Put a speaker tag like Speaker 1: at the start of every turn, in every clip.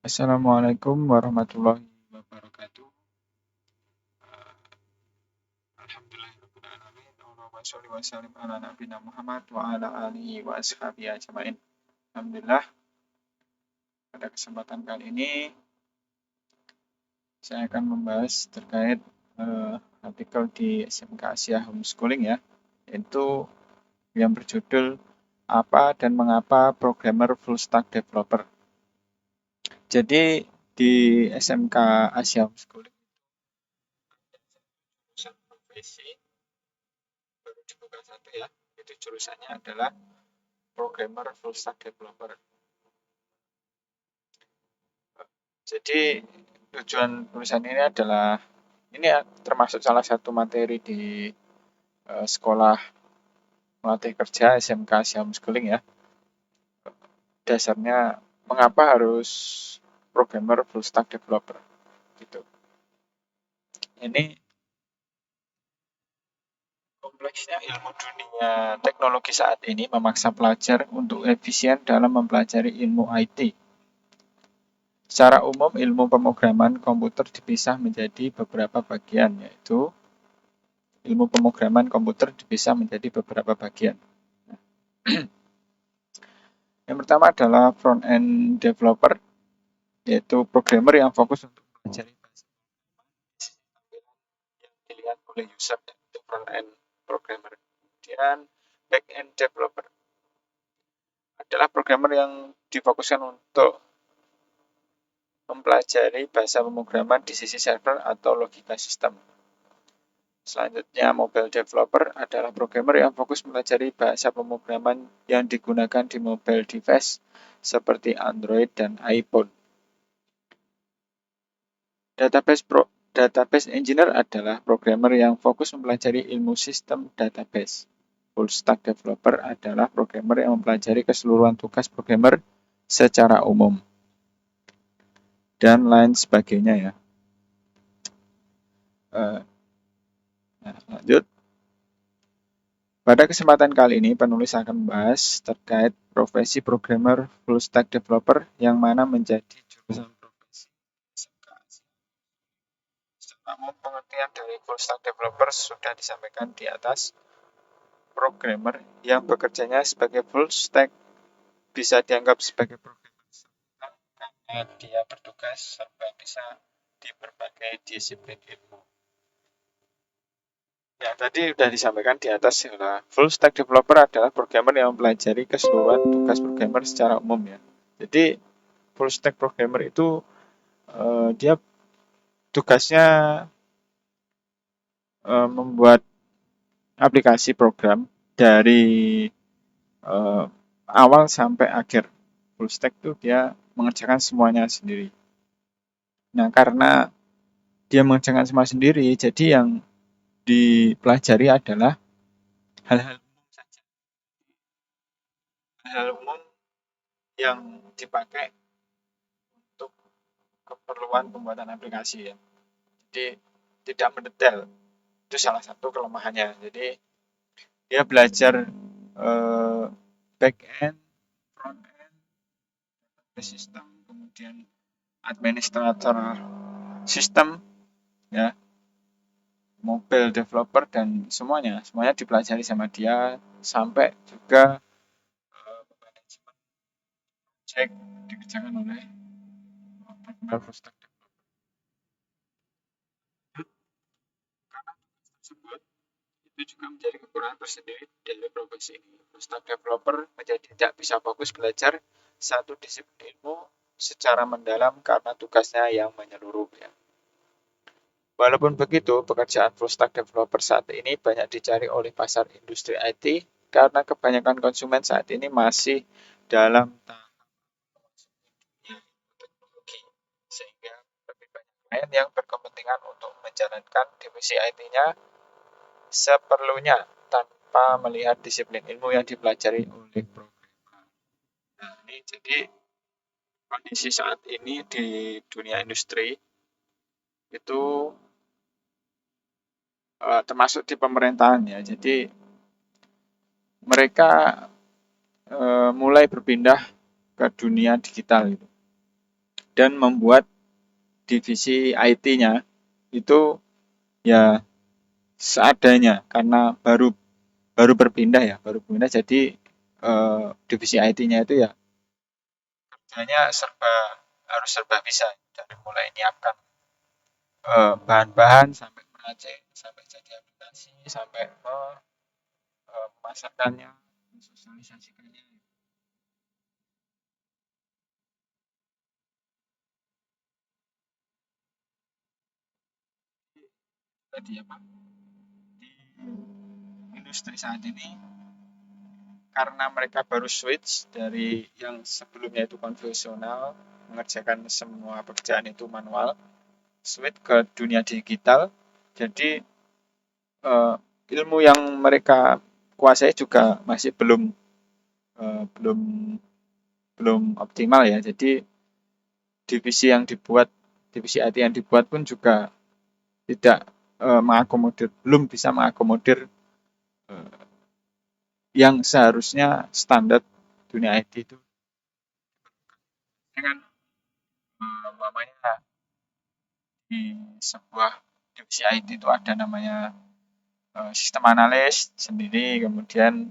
Speaker 1: Assalamualaikum warahmatullahi wabarakatuh. Alhamdulillahirrahmanirrahim. Allahumma sholli wa sallim ala nabiyina Muhammad wa ala alihi wa ashabihi ajmain. Alhamdulillah, pada kesempatan kali ini saya akan membahas terkait artikel di SMK Asia Homeschooling ya, yaitu yang berjudul apa dan mengapa programmer full stack developer. Jadi di SMK Asia Homeschooling jurusan profesi baru dibuka satu ya, itu jurusannya adalah programmer full stack developer. Jadi tujuan tulisan ini adalah ini termasuk salah satu materi di sekolah melatih kerja SMK Asia Homeschooling ya. Dasarnya mengapa harus programmer full stack developer gitu. Ini kompleksnya ilmu dunia teknologi saat ini memaksa pelajar untuk efisien dalam mempelajari ilmu IT. Secara umum, ilmu pemrograman komputer dipisah menjadi beberapa bagian, yaitu ilmu pemrograman komputer dipisah menjadi beberapa bagian. Yang pertama adalah front-end developer, yaitu programmer yang fokus untuk mempelajari bahasa yang dilihat oleh user, yaitu front-end programmer. Kemudian back-end developer adalah programmer yang difokuskan untuk mempelajari bahasa pemrograman di sisi server atau logika sistem. Selanjutnya, mobile developer adalah programmer yang fokus mempelajari bahasa pemrograman yang digunakan di mobile device seperti Android dan iPhone. Database engineer adalah programmer yang fokus mempelajari ilmu sistem database. Full stack developer adalah programmer yang mempelajari keseluruhan tugas programmer secara umum. Dan lain sebagainya ya. Lanjut. Pada kesempatan kali ini, penulis akan membahas terkait profesi programmer full stack developer yang mana menjadi jurusan profesi SMK. Namun pengertian dari full stack developer sudah disampaikan di atas. Programmer yang bekerjanya sebagai full stack bisa dianggap sebagai programmer karena dia bertugas serba bisa di berbagai disiplin ilmu. Yang tadi sudah disampaikan di atas adalah full stack developer adalah programmer yang mempelajari keseluruhan tugas programmer secara umum ya. Jadi full stack programmer itu dia tugasnya membuat aplikasi program dari awal sampai akhir. Full stack itu dia mengerjakan semuanya sendiri. Nah, karena dia mengerjakan semua sendiri, jadi yang dipelajari adalah hal-hal umum saja. Hal umum yang dipakai untuk keperluan pembuatan aplikasi ya. Jadi tidak mendetail. Itu salah satu kelemahannya. Jadi dia belajar back end, front end, sistem, kemudian administrator sistem ya, mobile developer dan semuanya dipelajari sama dia sampai juga manajemen project dikerjakan oleh programmer full stack tersebut. Itu juga menjadi kekurangan tersendiri dari profesi ini. Full stack developer menjadi tidak bisa fokus belajar satu disiplin ilmu secara mendalam karena tugasnya yang menyeluruh ya. Walaupun begitu, pekerjaan full stack developer saat ini banyak dicari oleh pasar industri IT karena kebanyakan konsumen saat ini masih dalam tahap teknologi, sehingga lebih banyak klien yang berkepentingan untuk menjalankan divisi IT-nya seperlunya tanpa melihat disiplin ilmu yang dipelajari oleh programmer. Nah, ini jadi kondisi saat ini di dunia industri itu termasuk di pemerintahan ya. Jadi mereka mulai berpindah ke dunia digital gitu. dan membuat divisi IT-nya itu ya seadanya karena baru baru berpindah ya, baru pindah jadi divisi IT-nya itu ya kerjanya harus serba bisa dari mulai menyiapkan bahan-bahan sampai meracik, sampai jadi aplikasi, sampai memasarkannya, mensosialisasikannya. Tadi apa di industri saat ini karena mereka baru switch dari yang sebelumnya itu konvensional mengerjakan semua pekerjaan itu manual switch ke dunia digital jadi eh, ilmu yang mereka kuasai juga masih belum belum optimal ya jadi divisi yang dibuat divisi IT yang dibuat pun juga tidak mengakomodir belum bisa mengakomodir eh, yang seharusnya standar dunia IT itu dengan umpamanya di sebuah divisi IT itu ada namanya sistem analis sendiri, kemudian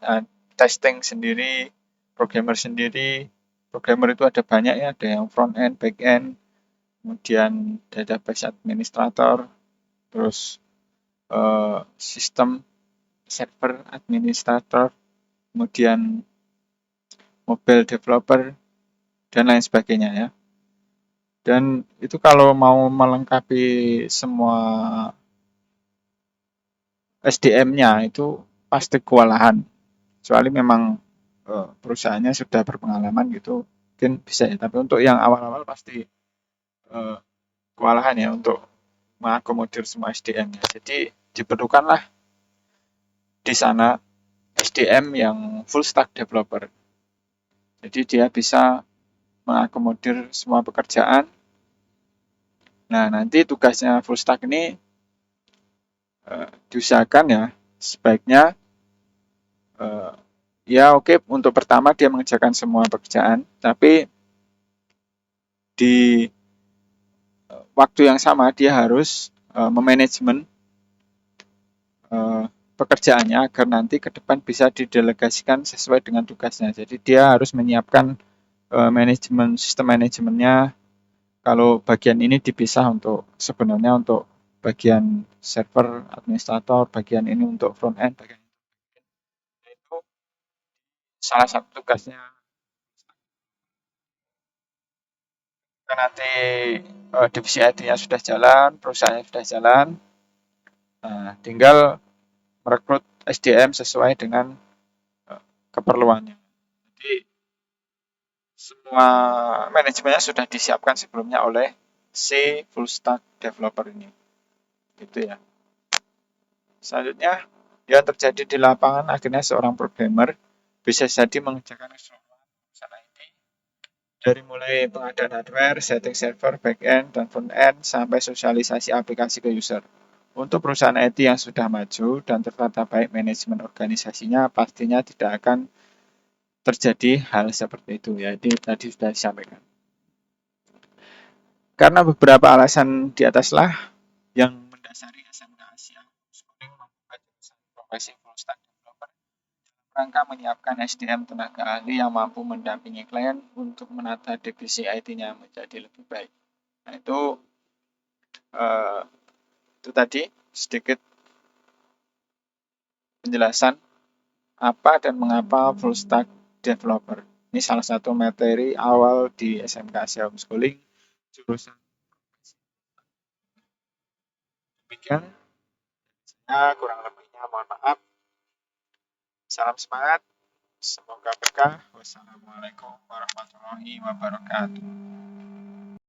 Speaker 1: uh, testing sendiri, programmer sendiri. Programmer itu ada banyak ya, ada yang front end, back end, kemudian database administrator, terus sistem server administrator, kemudian mobile developer, dan lain sebagainya ya. Dan itu kalau mau melengkapi semua SDM-nya itu pasti kewalahan. Kecuali memang perusahaannya sudah berpengalaman gitu, mungkin bisa ya. Tapi untuk yang awal-awal pasti eh, kewalahan ya untuk mengakomodir semua SDM-nya. Jadi diperlukanlah di sana SDM yang full stack developer. Jadi dia bisa mengakomodir semua pekerjaan. Nah, nanti tugasnya full stack ini diusahakan ya sebaiknya eh, ya oke untuk pertama dia mengerjakan semua pekerjaan, tapi di waktu yang sama dia harus memanajemen pekerjaannya agar nanti ke depan bisa didelegasikan sesuai dengan tugasnya. Jadi dia harus menyiapkan manajemen sistem manajemennya. Kalau bagian ini dipisah untuk sebenarnya untuk bagian server administrator, bagian ini untuk front end, bagian itu salah satu tugasnya. Karena nanti divisi IT-nya sudah jalan, perusahaannya sudah jalan, nah, tinggal merekrut SDM sesuai dengan keperluannya. Jadi semua manajemennya sudah disiapkan sebelumnya oleh si full stack developer ini. Gitu ya. Selanjutnya, yang terjadi di lapangan akhirnya seorang programmer bisa jadi mengerjakan keseluruhan urusan IT dari mulai pengadaan hardware, setting server, back-end, dan front-end, sampai sosialisasi aplikasi ke user. Untuk perusahaan IT yang sudah maju dan tertata baik manajemen organisasinya, pastinya tidak akan terjadi hal seperti itu. Ya, ini tadi sudah disampaikan. Karena beberapa alasan di ataslah yang mendasari SMK Asia Schooling membuka jurusan profesi full stack developer rangka menyiapkan SDM tenaga ahli yang mampu mendampingi klien untuk menata divisi IT-nya menjadi lebih baik. Nah, eh, itu tadi sedikit penjelasan apa dan mengapa full stack developer. Ini salah satu materi awal di SMK Asia Homeschooling jurusan demikian. Saya kurang lebihnya mohon maaf. Salam semangat, semoga berkah. Wassalamualaikum warahmatullahi wabarakatuh.